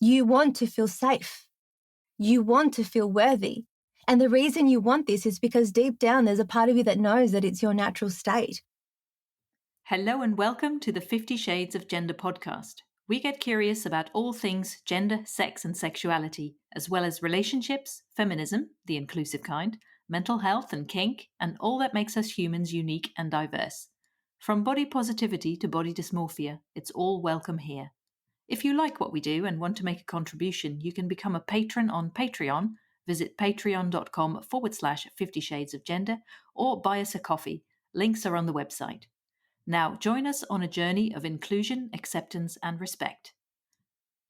You want to feel safe. You want to feel worthy. And the reason you want this is because deep down there's a part of you that knows that it's your natural state. Hello and welcome to the 50 Shades of Gender podcast. We get curious about all things gender, sex and sexuality, as well as relationships, feminism, the inclusive kind, mental health and kink, and all that makes us humans unique and diverse. From body positivity to body dysmorphia, it's all welcome here. If you like what we do and want to make a contribution, you can become a patron on Patreon. Visit patreon.com/50 Shades of Gender or buy us a coffee. Links are on the website. Now join us on a journey of inclusion, acceptance and respect.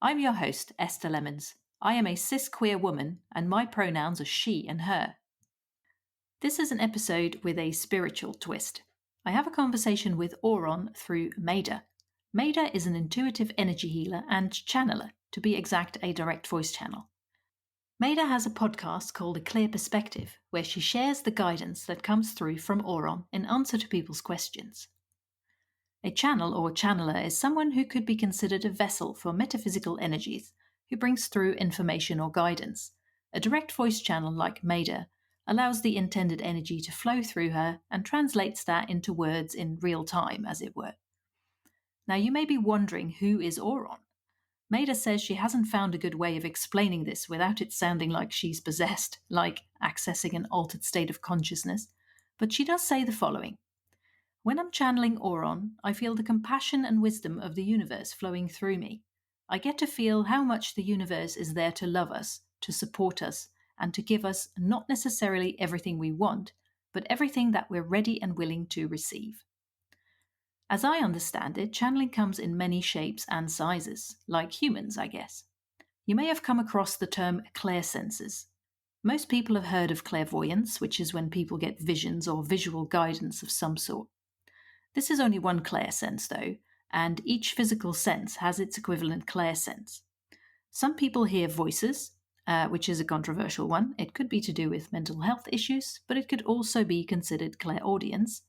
I'm your host, Esther Lemons. I am a cis-queer woman and my pronouns are she and her. This is an episode with a spiritual twist. I have a conversation with Oron through Medha. Medha is an intuitive energy healer and channeler, to be exact, a direct voice channel. Medha has a podcast called A Clear Perspective, where she shares the guidance that comes through from Oron in answer to people's questions. A channel or channeler is someone who could be considered a vessel for metaphysical energies, who brings through information or guidance. A direct voice channel like Medha allows the intended energy to flow through her and translates that into words in real time, as it were. Now you may be wondering, who is Oron? Medha says she hasn't found a good way of explaining this without it sounding like she's possessed, like accessing an altered state of consciousness, but she does say the following. When I'm channeling Oron, I feel the compassion and wisdom of the universe flowing through me. I get to feel how much the universe is there to love us, to support us, and to give us not necessarily everything we want, but everything that we're ready and willing to receive. As I understand it, channeling comes in many shapes and sizes, like humans, I guess. You may have come across the term clairsenses. Most people have heard of clairvoyance, which is when people get visions or visual guidance of some sort. This is only one clairsense, though, and each physical sense has its equivalent clairsense. Some people hear voices, which is a controversial one. It could be to do with mental health issues, but it could also be considered clairaudience.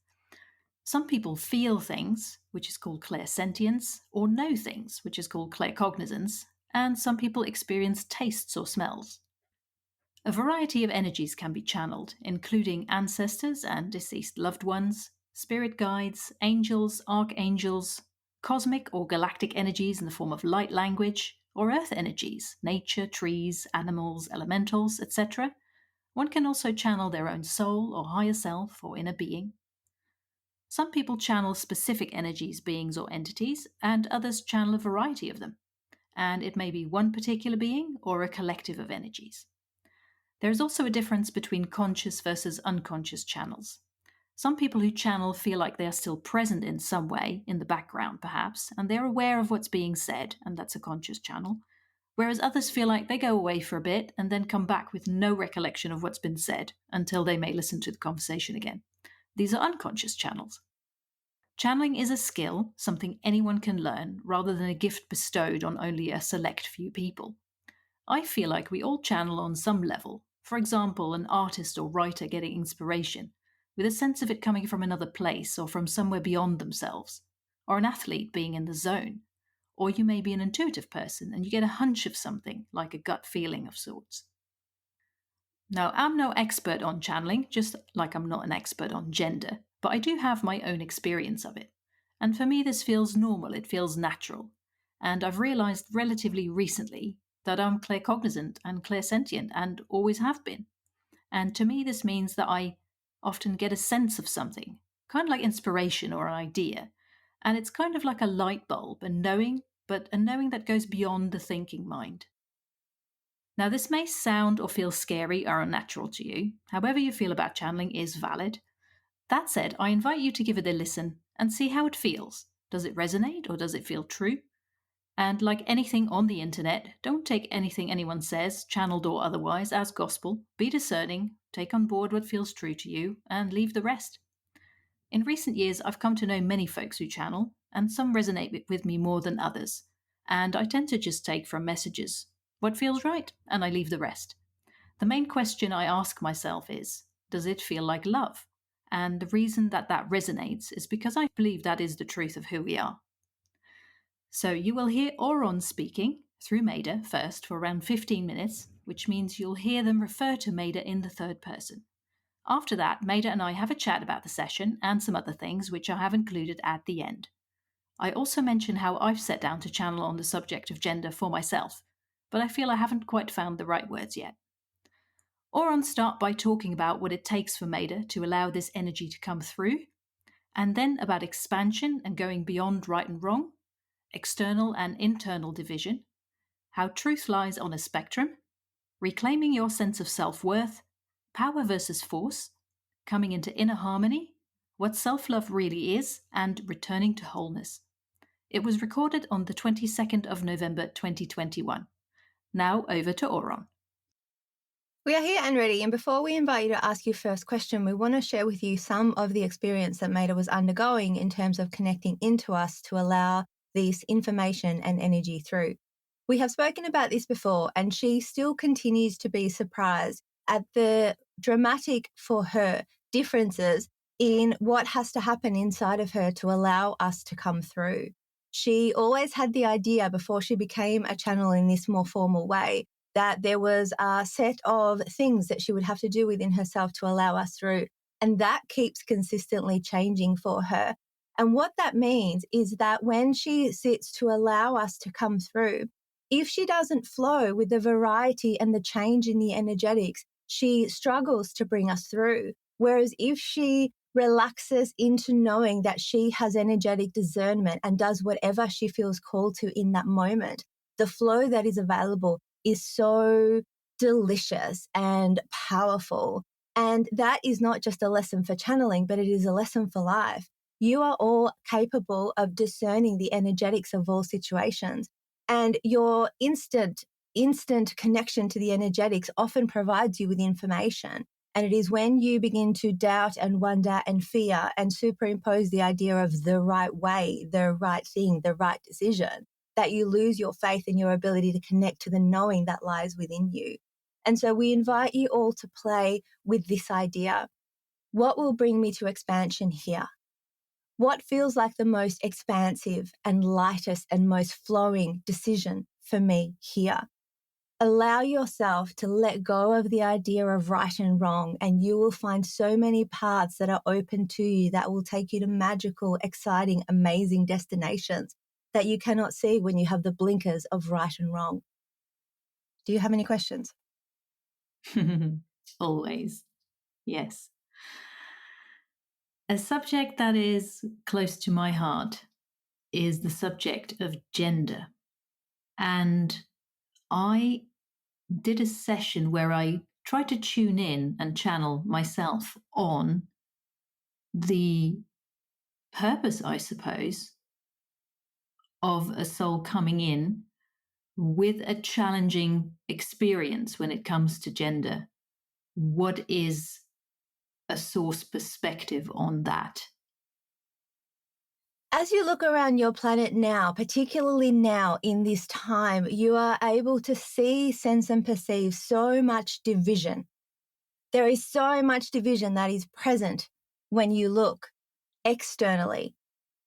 Some people feel things, which is called clairsentience, or know things, which is called claircognizance, and some people experience tastes or smells. A variety of energies can be channeled, including ancestors and deceased loved ones, spirit guides, angels, archangels, cosmic or galactic energies in the form of light language, or earth energies, nature, trees, animals, elementals, etc. One can also channel their own soul or higher self or inner being. Some people channel specific energies, beings, or entities, and others channel a variety of them. And it may be one particular being or a collective of energies. There is also a difference between conscious versus unconscious channels. Some people who channel feel like they are still present in some way, in the background perhaps, and they're aware of what's being said, and that's a conscious channel, whereas others feel like they go away for a bit and then come back with no recollection of what's been said until they may listen to the conversation again. These are unconscious channels. Channeling is a skill, something anyone can learn, rather than a gift bestowed on only a select few people. I feel like we all channel on some level. For example, an artist or writer getting inspiration, with a sense of it coming from another place or from somewhere beyond themselves, or an athlete being in the zone. Or you may be an intuitive person and you get a hunch of something, like a gut feeling of sorts. Now, I'm no expert on channeling, just like I'm not an expert on gender, but I do have my own experience of it. And for me, this feels normal, it feels natural. And I've realised relatively recently that I'm claircognizant and clairsentient and always have been. And to me, this means that I often get a sense of something, kind of like inspiration or an idea. And it's kind of like a light bulb, a knowing, but a knowing that goes beyond the thinking mind. Now, this may sound or feel scary or unnatural to you. However you feel about channeling is valid. That said, I invite you to give it a listen and see how it feels. Does it resonate or does it feel true? And like anything on the internet, don't take anything anyone says, channeled or otherwise, as gospel. Be discerning, take on board what feels true to you, and leave the rest. In recent years, I've come to know many folks who channel, and some resonate with me more than others. And I tend to just take from messages what feels right, and I leave the rest. The main question I ask myself is, does it feel like love? And the reason that resonates is because I believe that is the truth of who we are. So you will hear Oron speaking through Medha first for around 15 minutes, which means you'll hear them refer to Medha in the third person. After that, Medha and I have a chat about the session and some other things which I have included at the end. I also mention how I've sat down to channel on the subject of gender for myself, but I feel I haven't quite found the right words yet. Oron start by talking about what it takes for Medha to allow this energy to come through, and then about expansion and going beyond right and wrong, external and internal division, how truth lies on a spectrum, reclaiming your sense of self-worth, power versus force, coming into inner harmony, what self-love really is, and returning to wholeness. It was recorded on the 22nd of November 2021. Now over to Oron. We are here and ready, and before we invite you to ask your first question, we want to share with you some of the experience that Medha was undergoing in terms of connecting into us to allow this information and energy through. We have spoken about this before, and she still continues to be surprised at the dramatic, for her, differences in what has to happen inside of her to allow us to come through. She always had the idea before she became a channel in this more formal way that there was a set of things that she would have to do within herself to allow us through. And that keeps consistently changing for her. And what that means is that when she sits to allow us to come through, if she doesn't flow with the variety and the change in the energetics, she struggles to bring us through. Whereas if she relaxes into knowing that she has energetic discernment and does whatever she feels called to in that moment, the flow that is available is so delicious and powerful. And that is not just a lesson for channeling, but it is a lesson for life. You are all capable of discerning the energetics of all situations. And your instant connection to the energetics often provides you with information. And it is when you begin to doubt and wonder and fear and superimpose the idea of the right way, the right thing, the right decision, that you lose your faith and your ability to connect to the knowing that lies within you. And so we invite you all to play with this idea. What will bring me to expansion here? What feels like the most expansive and lightest and most flowing decision for me here? Allow yourself to let go of the idea of right and wrong, and you will find so many paths that are open to you that will take you to magical, exciting, amazing destinations that you cannot see when you have the blinkers of right and wrong. Do you have any questions? Always. Yes. A subject that is close to my heart is the subject of gender. And I did a session where I tried to tune in and channel myself on the purpose, I suppose, of a soul coming in with a challenging experience when it comes to gender. What is a source perspective on that? As you look around your planet now, particularly now in this time, you are able to see, sense, and perceive so much division. There is so much division that is present when you look externally.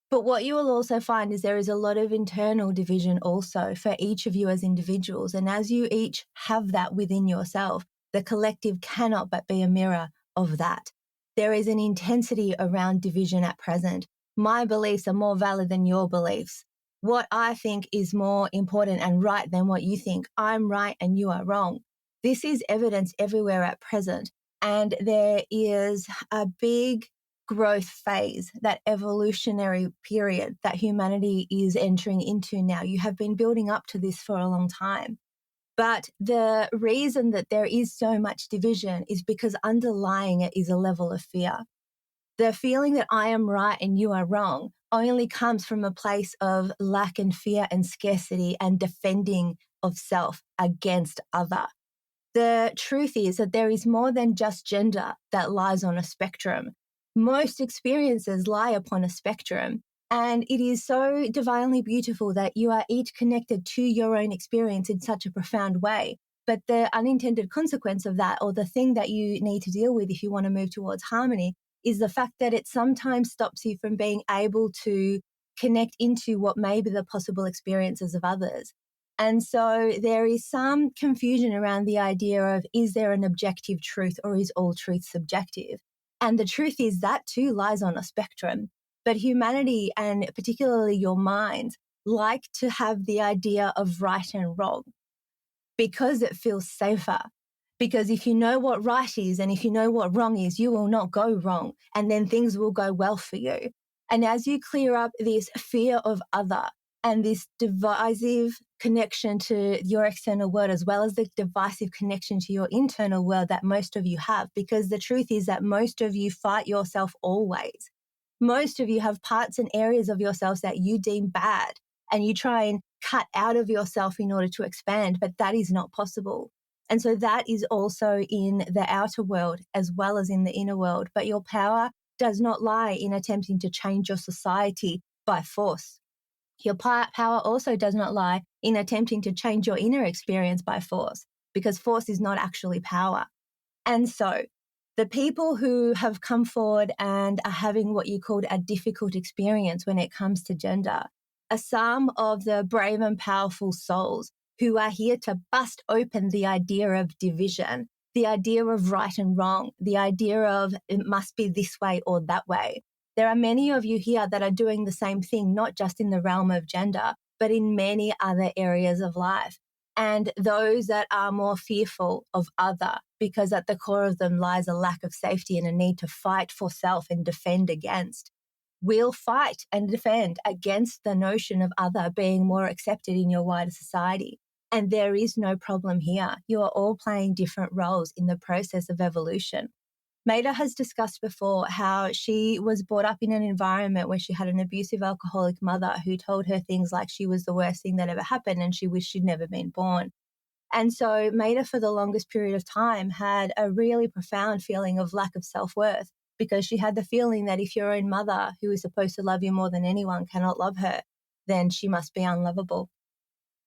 But what you will also find is there is a lot of internal division also for each of you as individuals. And as you each have that within yourself, the collective cannot but be a mirror of that. There is an intensity around division at present. My beliefs are more valid than your beliefs. What I think is more important and right than what you think. I'm right and you are wrong. This is evidence everywhere at present. And there is a big growth phase, that evolutionary period that humanity is entering into now. You have been building up to this for a long time. But the reason that there is so much division is because underlying it is a level of fear. The feeling that I am right and you are wrong only comes from a place of lack and fear and scarcity and defending of self against other. The truth is that there is more than just gender that lies on a spectrum. Most experiences lie upon a spectrum, and it is so divinely beautiful that you are each connected to your own experience in such a profound way. But the unintended consequence of that, or the thing that you need to deal with if you want to move towards harmony, is the fact that it sometimes stops you from being able to connect into what may be the possible experiences of others. And so there is some confusion around the idea of, is there an objective truth or is all truth subjective? And the truth is that too lies on a spectrum. But humanity, and particularly your minds, like to have the idea of right and wrong because it feels safer. Because if you know what right is and if you know what wrong is, you will not go wrong, and then things will go well for you. And as you clear up this fear of other and this divisive connection to your external world, as well as the divisive connection to your internal world that most of you have, because the truth is that most of you fight yourself always. Most of you have parts and areas of yourselves that you deem bad, and you try and cut out of yourself in order to expand, but that is not possible. And so that is also in the outer world as well as in the inner world. But your power does not lie in attempting to change your society by force. Your power also does not lie in attempting to change your inner experience by force, because force is not actually power. And so the people who have come forward and are having what you called a difficult experience when it comes to gender are some of the brave and powerful souls who are here to bust open the idea of division, the idea of right and wrong, the idea of it must be this way or that way. There are many of you here that are doing the same thing, not just in the realm of gender, but in many other areas of life. And those that are more fearful of other, because at the core of them lies a lack of safety and a need to fight for self and defend against, will fight and defend against the notion of other being more accepted in your wider society. And there is no problem here. You are all playing different roles in the process of evolution. Maida has discussed before how she was brought up in an environment where she had an abusive alcoholic mother who told her things like she was the worst thing that ever happened and she wished she'd never been born. And so Maida, for the longest period of time, had a really profound feeling of lack of self-worth, because she had the feeling that if your own mother, who is supposed to love you more than anyone, cannot love her, then she must be unlovable.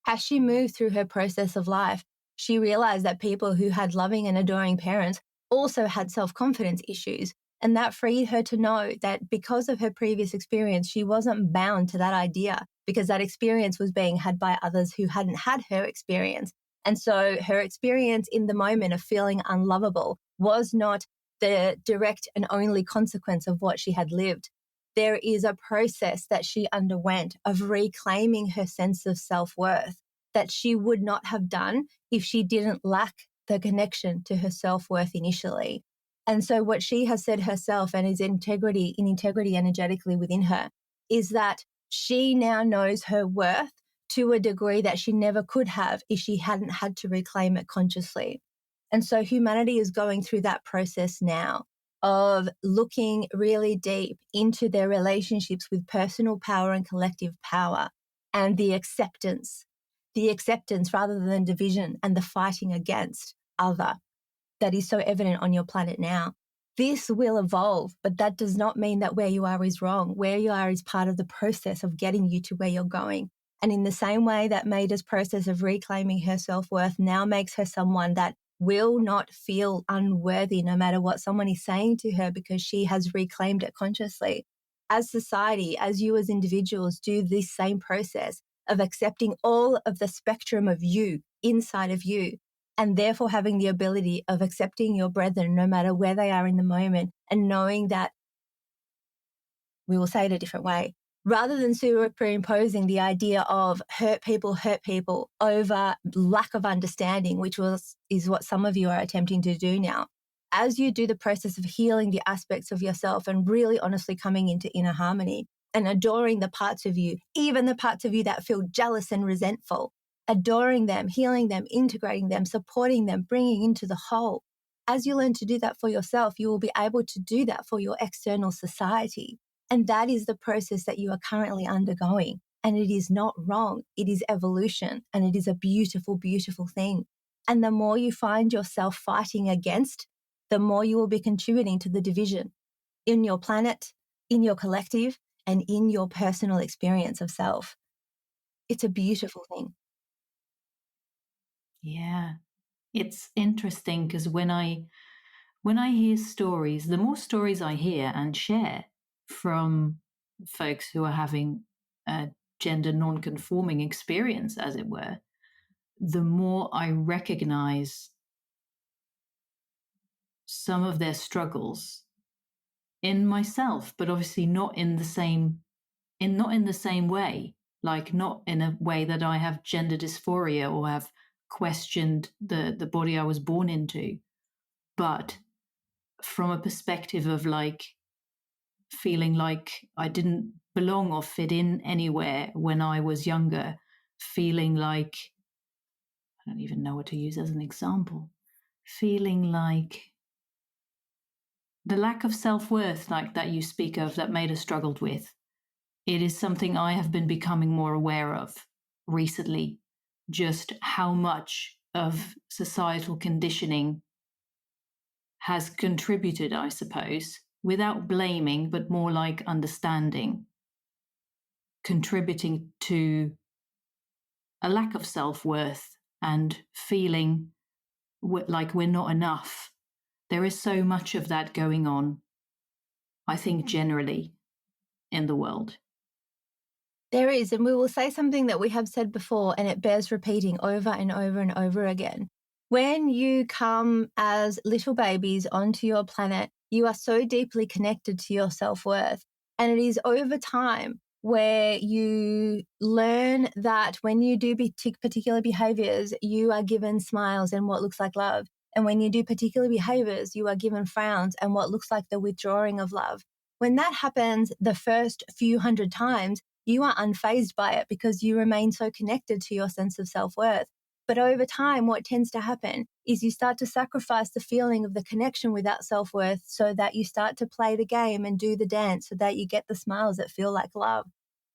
As she moved through her process of life, she realized that people who had loving and adoring parents also had self-confidence issues. And that freed her to know that because of her previous experience, she wasn't bound to that idea, because that experience was being had by others who hadn't had her experience. And so her experience in the moment of feeling unlovable was not the direct and only consequence of what she had lived. There is a process that she underwent of reclaiming her sense of self-worth that she would not have done if she didn't lack the connection to her self-worth initially. And so what she has said herself, and is integrity energetically within her, is that she now knows her worth to a degree that she never could have if she hadn't had to reclaim it consciously. And so humanity is going through that process now of looking really deep into their relationships with personal power and collective power, and the acceptance rather than division and the fighting against other that is so evident on your planet now. This will evolve, but that does not mean that where you are is wrong. Where you are is part of the process of getting you to where you're going. And in the same way that Maida's process of reclaiming her self-worth now makes her someone that will not feel unworthy no matter what someone is saying to her, because she has reclaimed it consciously. As society, as you as individuals do this same process of accepting all of the spectrum of you inside of you, and therefore having the ability of accepting your brethren no matter where they are in the moment, and knowing that, we will say it a different way, rather than superimposing the idea of hurt people over lack of understanding, which is what some of you are attempting to do now. As you do the process of healing the aspects of yourself and really honestly coming into inner harmony and adoring the parts of you, even the parts of you that feel jealous and resentful, adoring them, healing them, integrating them, supporting them, bringing into the whole. As you learn to do that for yourself, you will be able to do that for your external society. And that is the process that you are currently undergoing. And it is not wrong. It is evolution. And it is a beautiful, beautiful thing. And the more you find yourself fighting against, the more you will be contributing to the division in your planet, in your collective, and in your personal experience of self. It's a beautiful thing. Yeah. It's interesting because when I hear stories, the more stories I hear and share from folks who are having a gender non-conforming experience, as it were, the more I recognize some of their struggles in myself, but obviously not in the same way, like not in a way that I have gender dysphoria or have questioned the body I was born into, but from a perspective of like feeling like I didn't belong or fit in anywhere when I was younger, feeling like, I don't even know what to use as an example, feeling like the lack of self-worth, like that you speak of, that Maida struggled with. It is something I have been becoming more aware of recently, just how much of societal conditioning has contributed, I suppose, without blaming, but more like understanding, contributing to a lack of self-worth and feeling like we're not enough. There is so much of that going on, I think, generally in the world. There is, and we will say something that we have said before, and it bears repeating over and over and over again. When you come as little babies onto your planet, you are so deeply connected to your self-worth. And it is over time where you learn that when you do particular behaviors, you are given smiles and what looks like love. And when you do particular behaviors, you are given frowns and what looks like the withdrawing of love. When that happens the first few hundred times, you are unfazed by it because you remain so connected to your sense of self-worth. But over time, what tends to happen is you start to sacrifice the feeling of the connection with that self-worth so that you start to play the game and do the dance so that you get the smiles that feel like love.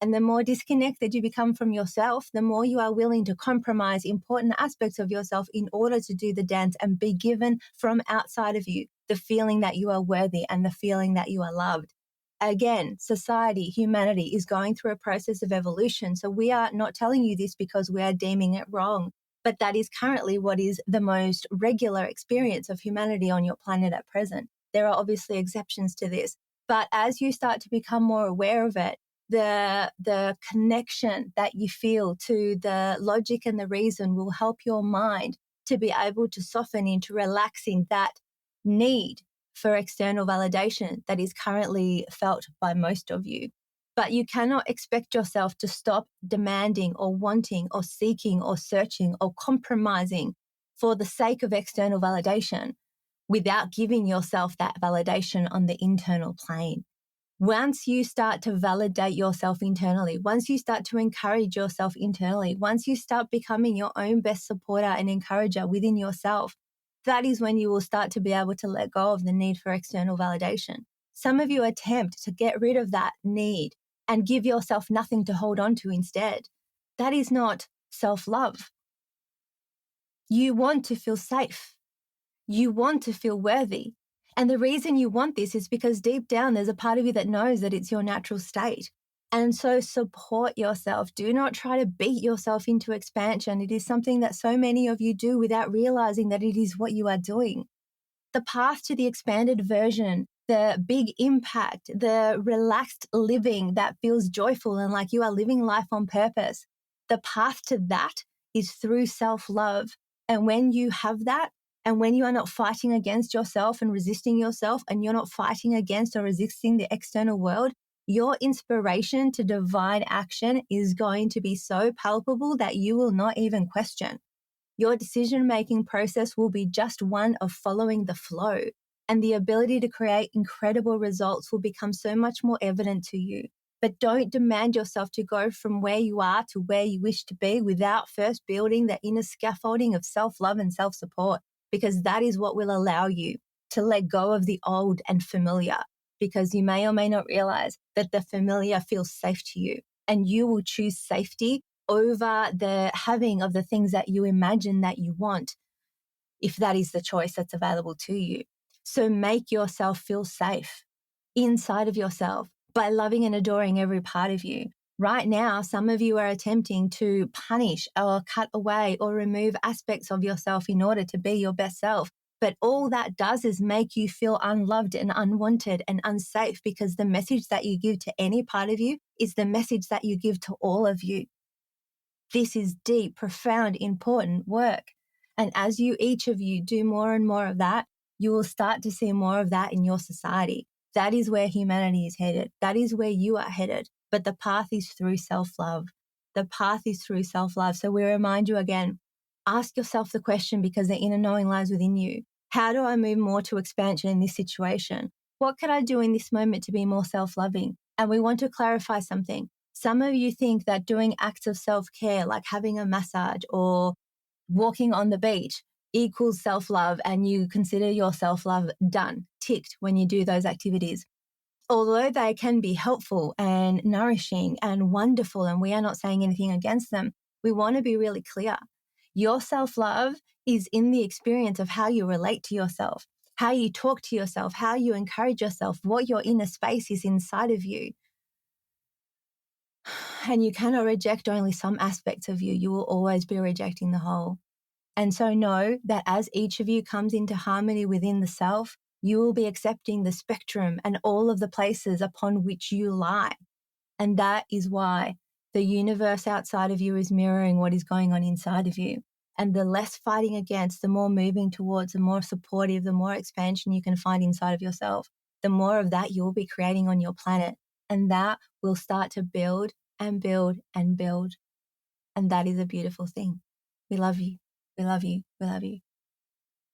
And the more disconnected you become from yourself, the more you are willing to compromise important aspects of yourself in order to do the dance and be given from outside of you the feeling that you are worthy and the feeling that you are loved. Again, society, humanity is going through a process of evolution. So we are not telling you this because we are deeming it wrong, but that is currently what is the most regular experience of humanity on your planet at present. There are obviously exceptions to this, but as you start to become more aware of it, the connection that you feel to the logic and the reason will help your mind to be able to soften into relaxing that need for external validation that is currently felt by most of you. But you cannot expect yourself to stop demanding or wanting or seeking or searching or compromising for the sake of external validation without giving yourself that validation on the internal plane. Once you start to validate yourself internally, once you start to encourage yourself internally, once you start becoming your own best supporter and encourager within yourself, that is when you will start to be able to let go of the need for external validation. Some of you attempt to get rid of that need and give yourself nothing to hold on to instead. That is not self-love. You want to feel safe. You want to feel worthy. And the reason you want this is because deep down, there's a part of you that knows that it's your natural state. And so support yourself. Do not try to beat yourself into expansion. It is something that so many of you do without realizing that it is what you are doing. The path to the expanded version, the big impact, the relaxed living that feels joyful and like you are living life on purpose, the path to that is through self-love. And when you have that, and when you are not fighting against yourself and resisting yourself, and you're not fighting against or resisting the external world, your inspiration to divine action is going to be so palpable that you will not even question. Your decision-making process will be just one of following the flow, and the ability to create incredible results will become so much more evident to you. But don't demand yourself to go from where you are to where you wish to be without first building the inner scaffolding of self-love and self-support, because that is what will allow you to let go of the old and familiar, because you may or may not realize that the familiar feels safe to you, and you will choose safety over the having of the things that you imagine that you want, if that is the choice that's available to you. So make yourself feel safe inside of yourself by loving and adoring every part of you. Right now, some of you are attempting to punish or cut away or remove aspects of yourself in order to be your best self. But all that does is make you feel unloved and unwanted and unsafe, because the message that you give to any part of you is the message that you give to all of you. This is deep, profound, important work. And as each of you do more and more of that, you will start to see more of that in your society. That is where humanity is headed. That is where you are headed. But the path is through self-love. The path is through self-love. So we remind you again, ask yourself the question, because the inner knowing lies within you. How do I move more to expansion in this situation? What could I do in this moment to be more self-loving? And we want to clarify something. Some of you think that doing acts of self-care, like having a massage or walking on the beach, equals self-love, and you consider your self-love done, ticked when you do those activities. Although they can be helpful and nourishing and wonderful, and we are not saying anything against them, we want to be really clear. Your self-love is in the experience of how you relate to yourself, how you talk to yourself, how you encourage yourself, what your inner space is inside of you. And you cannot reject only some aspects of you. You will always be rejecting the whole. And so know that as each of you comes into harmony within the self, you will be accepting the spectrum and all of the places upon which you lie. And that is why the universe outside of you is mirroring what is going on inside of you. And the less fighting against, the more moving towards, the more supportive, the more expansion you can find inside of yourself, the more of that you'll be creating on your planet. And that will start to build and build and build. And that is a beautiful thing. We love you. We love you. We love you.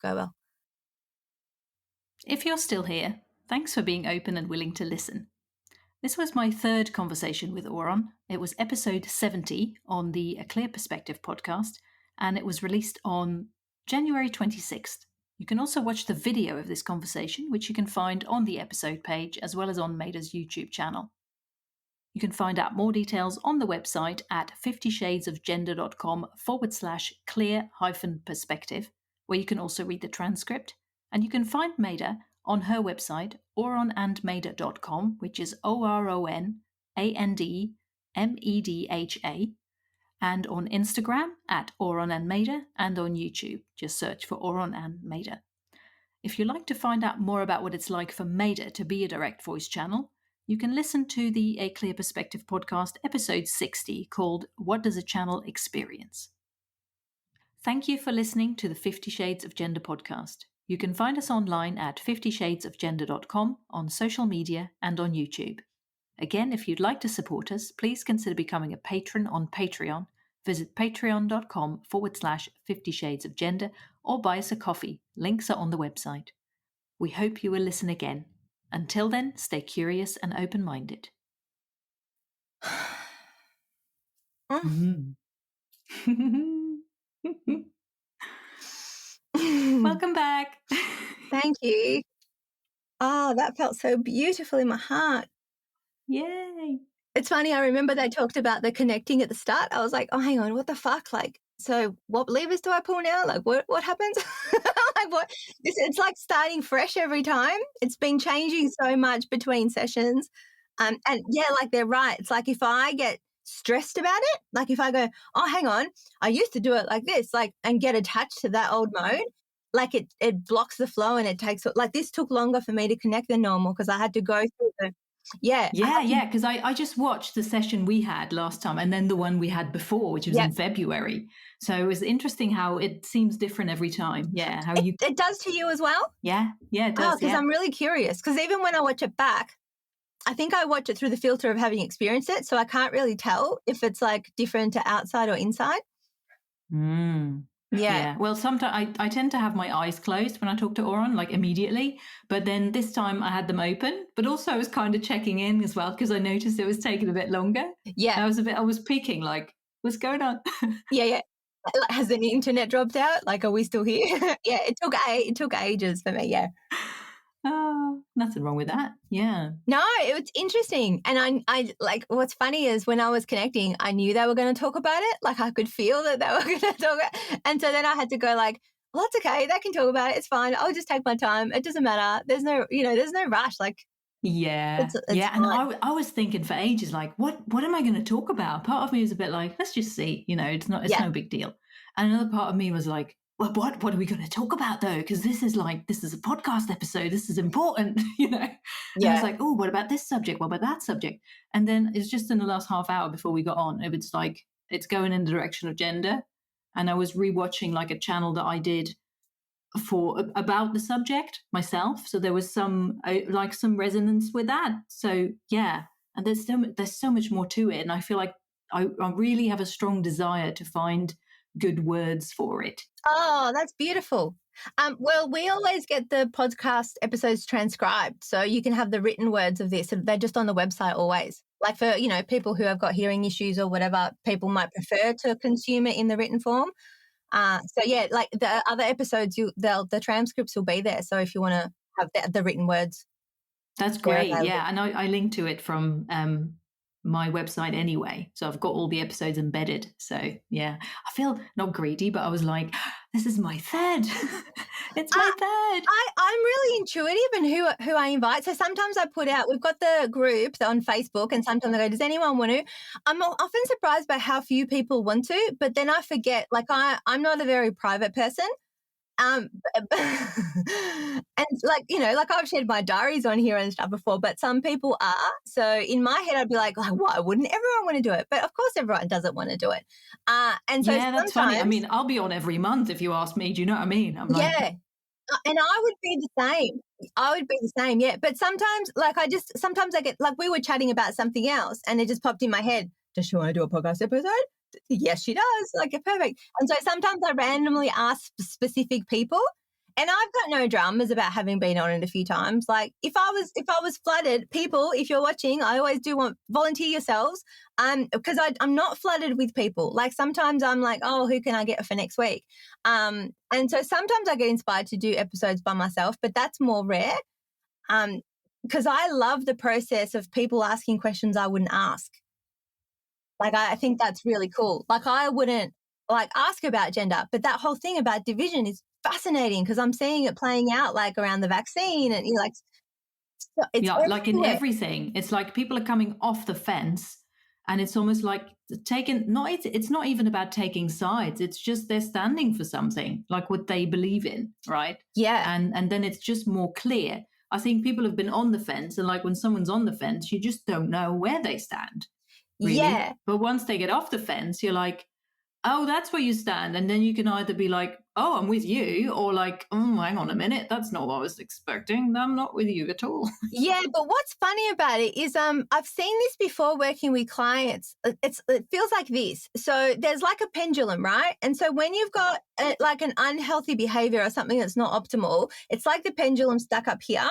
Go well. If you're still here, thanks for being open and willing to listen. This was my third conversation with Oron. It was episode 70 on the A Clear Perspective podcast, and it was released on January 26th. You can also watch the video of this conversation, which you can find on the episode page as well as on Medha's YouTube channel. You can find out more details on the website at 50shadesofgender.com/clear-perspective, where you can also read the transcript. And you can find Medha on her website, oronandmedha.com, which is ORONANDMEDHA, and on Instagram at Oron and Medha, and on YouTube. Just search for Oron and Medha. If you'd like to find out more about what it's like for Medha to be a direct voice channel, you can listen to the A Clear Perspective podcast, episode 60, called What Does a Channel Experience? Thank you for listening to the 50 Shades of Gender podcast. You can find us online at 50shadesofgender.com, on social media, and on YouTube. Again, if you'd like to support us, please consider becoming a patron on Patreon. Visit patreon.com/50 Shades of Gender or buy us a coffee. Links are on the website. We hope you will listen again. Until then, stay curious and open-minded. Welcome back. Thank you. Oh, that felt so beautiful in my heart. Yay. It's funny, I remember they talked about the connecting at the start. I was like, oh, hang on, what the fuck? Like, so what levers do I pull now? Like, what happens? Like, what? It's like starting fresh every time. It's been changing so much between sessions. And yeah, like they're right. It's like if I get stressed about it, like if I go, oh, hang on, I used to do it like this, like, and get attached to that old mode, like it blocks the flow, and it takes, like, this took longer for me to connect than normal because I had to go through the, because I just watched the session we had last time and then the one we had before, which was in February. So it was interesting how it seems different every time. Yeah, how it does to you as well? Yeah, it does. Because I'm really curious. Because even when I watch it back, I think I watch it through the filter of having experienced it, so I can't really tell if it's like different to outside or inside. Yeah. Well, sometimes I tend to have my eyes closed when I talk to Oron, like immediately. But then this time I had them open, but also I was kind of checking in as well because I noticed it was taking a bit longer. Yeah. I was peeking, like, what's going on? Yeah. Has the internet dropped out? Like, are we still here? Yeah, it took ages for me. Yeah. Oh, nothing wrong with that. Yeah. No, it was interesting. And I like, what's funny is when I was connecting, I knew they were going to talk about it. Like, I could feel that they were going to talk about it. And so then I had to go like, well, that's okay. They can talk about it. It's fine. I'll just take my time. It doesn't matter. There's no rush. Like, it's and I was thinking for ages, like, what am I going to talk about? Part of me was a bit like, let's just see, it's no big deal. And another part of me was like, well, what are we going to talk about though? Because this is a podcast episode. This is important, And I was like, oh, what about this subject? What about that subject? And then it's just in the last half hour before we got on, it was like it's going in the direction of gender. And I was rewatching like a channel that I did for about the subject myself, so there was some like some resonance with that. So yeah, and there's so much more to it, and I feel like I really have a strong desire to find good words for it. Oh, that's beautiful. Well, we always get the podcast episodes transcribed, so you can have the written words of this. They're just on the website always. Like for, people who have got hearing issues or whatever, people might prefer to consume it in the written form. So yeah, like the other episodes, the transcripts will be there. So if you want to have the written words, That's they're great. available. Yeah, and I link to it from my website anyway, so I've got all the episodes embedded. So yeah, I feel not greedy, but I was like, this is my third. It's my third. I'm really intuitive in who I invite. So sometimes I put out, we've got the group on Facebook, and sometimes I go, does anyone want to? I'm often surprised by how few people want to, but then I forget, like I'm not a very private person. And like, like I've shared my diaries on here and stuff before, but some people are. So in my head, I'd be like, why wouldn't everyone want to do it? But of course, everyone doesn't want to do it. And so Yeah, that's funny. I sometimes, mean, I'll be on every month if you ask me. Do you know what I mean? I'm like, yeah. And I would be the same. I would be the same, yeah. But sometimes, like, sometimes I get, like, we were chatting about something else and it just popped in my head. Does she want to do a podcast episode? Yes, she does. Like, perfect. And so sometimes I randomly ask specific people, and I've got no dramas about having been on it a few times. Like, if I was flooded, people, if you're watching, I always do want volunteer yourselves, because I'm not flooded with people. Like sometimes I'm like, oh, who can I get for next week? And so sometimes I get inspired to do episodes by myself, but that's more rare. Because I love the process of people asking questions I wouldn't ask. Like, I think that's really cool. Like, I wouldn't ask about gender, but that whole thing about division is fascinating because I'm seeing it playing out like around the vaccine, and it's yeah, like in everywhere. everything, it's like people are coming off the fence, and it's almost like it's not even about taking sides. It's just they're standing for something, like what they believe in, right? Yeah. And then it's just more clear. I think people have been on the fence, and like when someone's on the fence, you just don't know where they stand, really. Yeah. But once they get off the fence, you're like, oh, that's where you stand. And then you can either be like, oh, I'm with you, or like, oh, hang on a minute, that's not what I was expecting. I'm not with you at all. Yeah, but what's funny about it is I've seen this before working with clients. It feels like this. So there's like a pendulum, right? And so when you've got like an unhealthy behavior or something that's not optimal, it's like the pendulum stuck up here.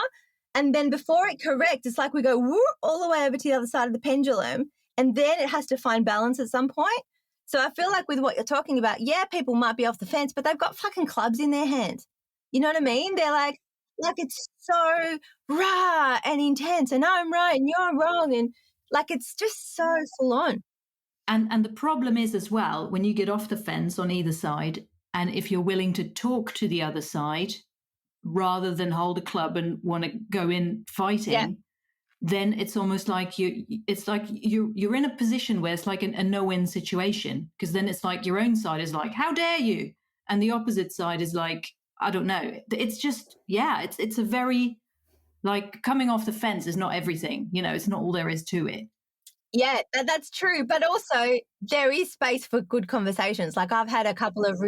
And then before it corrects, it's like we go whoop, all the way over to the other side of the pendulum. And then it has to find balance at some point. So I feel like with what you're talking about, yeah, people might be off the fence, but they've got fucking clubs in their hands. You know what I mean? They're like it's so rah and intense, and I'm right and you're wrong, and like it's just so full on. And the problem is as well, when you get off the fence on either side, and if you're willing to talk to the other side rather than hold a club and want to go in Yeah. fighting, then it's almost like you're in a position where it's like a no-win situation, because then it's like your own side is like, how dare you? And the opposite side is like, I don't know. It's just, yeah, it's a very, like, coming off the fence is not everything, it's not all there is to it. Yeah, that's true. But also there is space for good conversations. Like I've had a couple of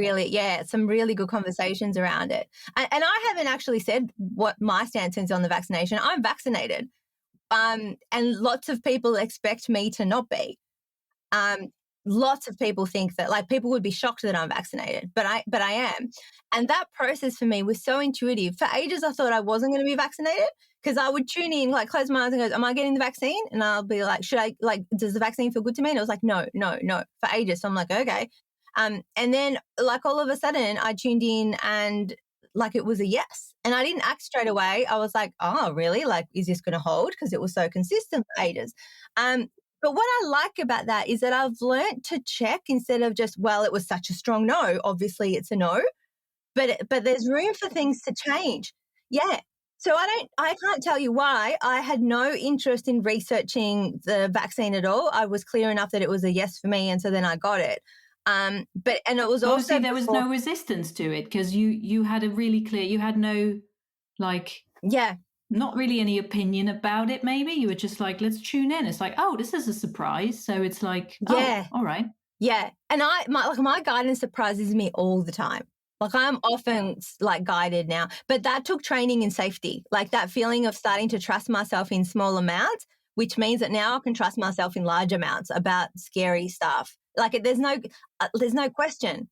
some really good conversations around it. And I haven't actually said what my stance is on the vaccination. I'm vaccinated. And lots of people expect me to not be. Lots of people think that, like, people would be shocked that I'm vaccinated, but I am. And that process for me was so intuitive. For ages, I thought I wasn't going to be vaccinated because I would tune in, like, close my eyes and go, am I getting the vaccine? And I'll be like, does the vaccine feel good to me? And it was like, no, for ages. So I'm like, okay. And then, like, all of a sudden I tuned in and, like, it was a yes. And I didn't act straight away. I was like, oh, really? Like, is this going to hold? Because it was so consistent for ages. But what I like about that is that I've learnt to check instead of just, well, it was such a strong no. Obviously, it's a no. But there's room for things to change. Yeah. So I can't tell you why. I had no interest in researching the vaccine at all. I was clear enough that it was a yes for me, and so then I got it. And it was also obviously there was no resistance to it because you had a really clear, you had no, like, yeah, not really any opinion about it. Maybe you were just like, let's tune in. It's like, oh, this is a surprise. So it's like, yeah, oh, all right. Yeah. And my guidance surprises me all the time. Like I'm often like guided now, but that took training in safety. Like that feeling of starting to trust myself in small amounts, which means that now I can trust myself in large amounts about scary stuff. Like there's no question.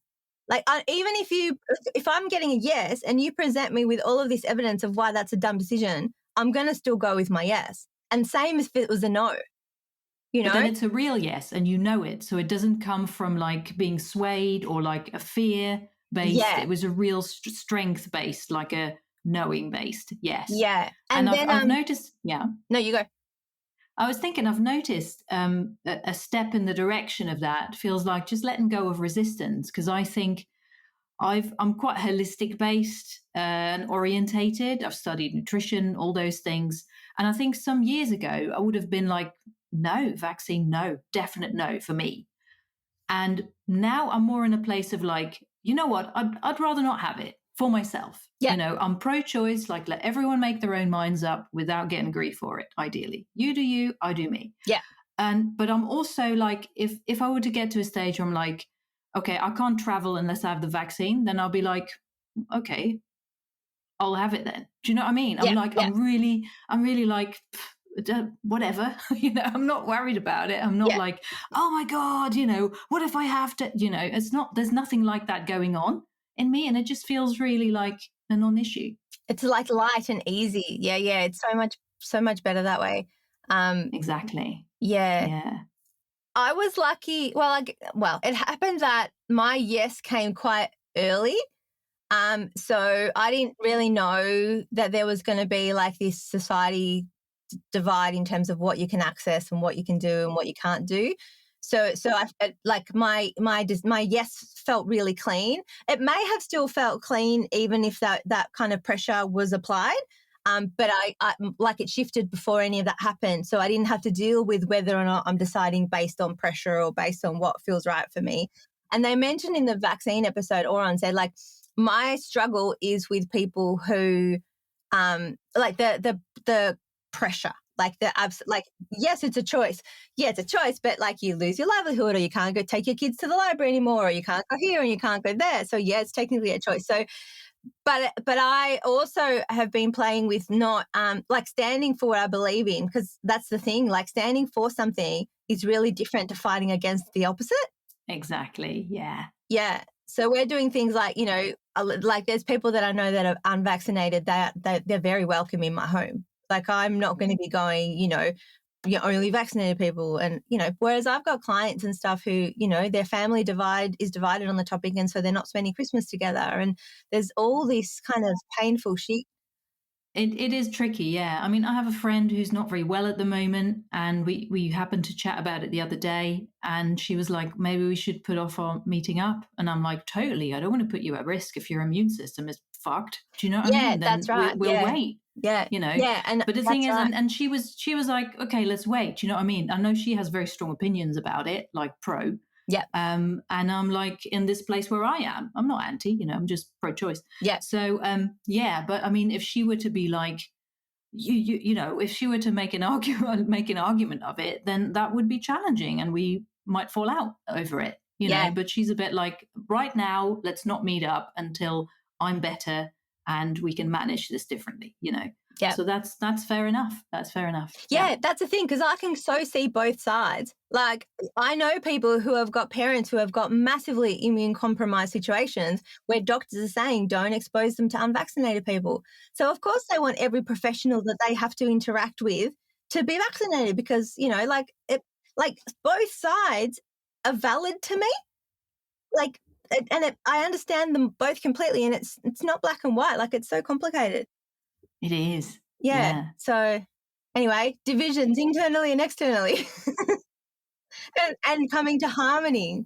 Like even if I'm getting a yes and you present me with all of this evidence of why that's a dumb decision, I'm going to still go with my yes. And same if it was a no, you But know? then it's a real yes, and you know it. So it doesn't come from like being swayed or like a fear based. Yeah. It was a real strength based, like a knowing based yes. Yeah. And And I've noticed, yeah. no, you go. I was thinking, I've noticed a step in the direction of that feels like just letting go of resistance, because I think I'm quite holistic based and orientated. I've studied nutrition, all those things. And I think some years ago, I would have been like, no, vaccine, no, definite no for me. And now I'm more in a place of like, you know what, I'd rather not have it for myself. Yeah. I'm pro choice, like let everyone make their own minds up without getting grief for it, ideally. You do you, I do me. Yeah. But I'm also like, if I were to get to a stage where I'm like, okay, I can't travel unless I have the vaccine, then I'll be like, okay, I'll have it then. Do you know what I mean? I'm Yeah. like, Yeah. I'm really like, whatever, I'm not worried about it. I'm not Yeah. like, oh my God, what if I have to, there's nothing like that going on in me. And it just feels really like a non-issue. It's like light and easy. Yeah. Yeah. It's so much better that way. Exactly. Yeah. Yeah. I was lucky. Well, it happened that my yes came quite early. So I didn't really know that there was going to be like this society divide in terms of what you can access and what you can do and what you can't do. So like my yes felt really clean. It may have still felt clean even if that kind of pressure was applied. But I like it shifted before any of that happened. So I didn't have to deal with whether or not I'm deciding based on pressure or based on what feels right for me. And they mentioned in the vaccine episode, Oron said, like, my struggle is with people who, like the pressure, like like, yes, it's a choice. Yeah, it's a choice, but like you lose your livelihood or you can't go take your kids to the library anymore or you can't go here and you can't go there. So yeah, it's technically a choice. So but I also have been playing with not like standing for what I believe in, because that's the thing, like standing for something is really different to fighting against the opposite. Exactly. Yeah. Yeah. So we're doing things like, like there's people that I know that are unvaccinated, they're very welcome in my home. Like I'm not going to be going, you're only vaccinated people. And, whereas I've got clients and stuff who, their family is divided on the topic. And so they're not spending Christmas together. And there's all this kind of painful shit. It is tricky, yeah. I mean, I have a friend who's not very well at the moment, and we happened to chat about it the other day, and she was like, maybe we should put off our meeting up. And I'm like, totally. I don't want to put you at risk if your immune system is fucked. Do you know what I Yeah, mean? Then that's right. we'll Yeah. wait. Yeah. Yeah. And But the thing that's is, right. and she was like, okay, let's wait. Do you know what I mean? I know she has very strong opinions about it, like pro. Yeah. And I'm like in this place where I am. I'm not anti, I'm just pro-choice. Yeah. So yeah, but I mean, if she were to be like, if she were to make an argument of it, then that would be challenging, and we might fall out over it. Yeah. But she's a bit like, right now, let's not meet up until I'm better and we can manage this differently. Yeah. So that's fair enough. That's fair enough. Yeah, that's the thing, because I can so see both sides. Like, I know people who have got parents who have got massively immune compromised situations where doctors are saying don't expose them to unvaccinated people. So, of course, they want every professional that they have to interact with to be vaccinated because, like both sides are valid to me. Like, I understand them both completely, and it's not black and white. Like, it's so complicated. It is. Yeah. Yeah. So anyway, divisions internally and externally and coming to harmony.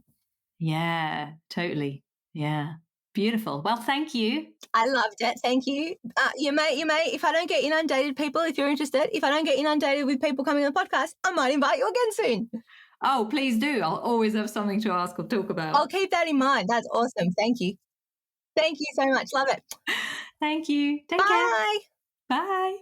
Yeah, totally. Yeah. Beautiful. Well, thank you. I loved it. Thank you. You may, if I don't get inundated, people, if you're interested, if I don't get inundated with people coming on the podcast, I might invite you again soon. Oh, please do. I'll always have something to ask or talk about. I'll keep that in mind. That's awesome. Thank you. Thank you so much. Love it. Thank you. Take care. Bye. Bye.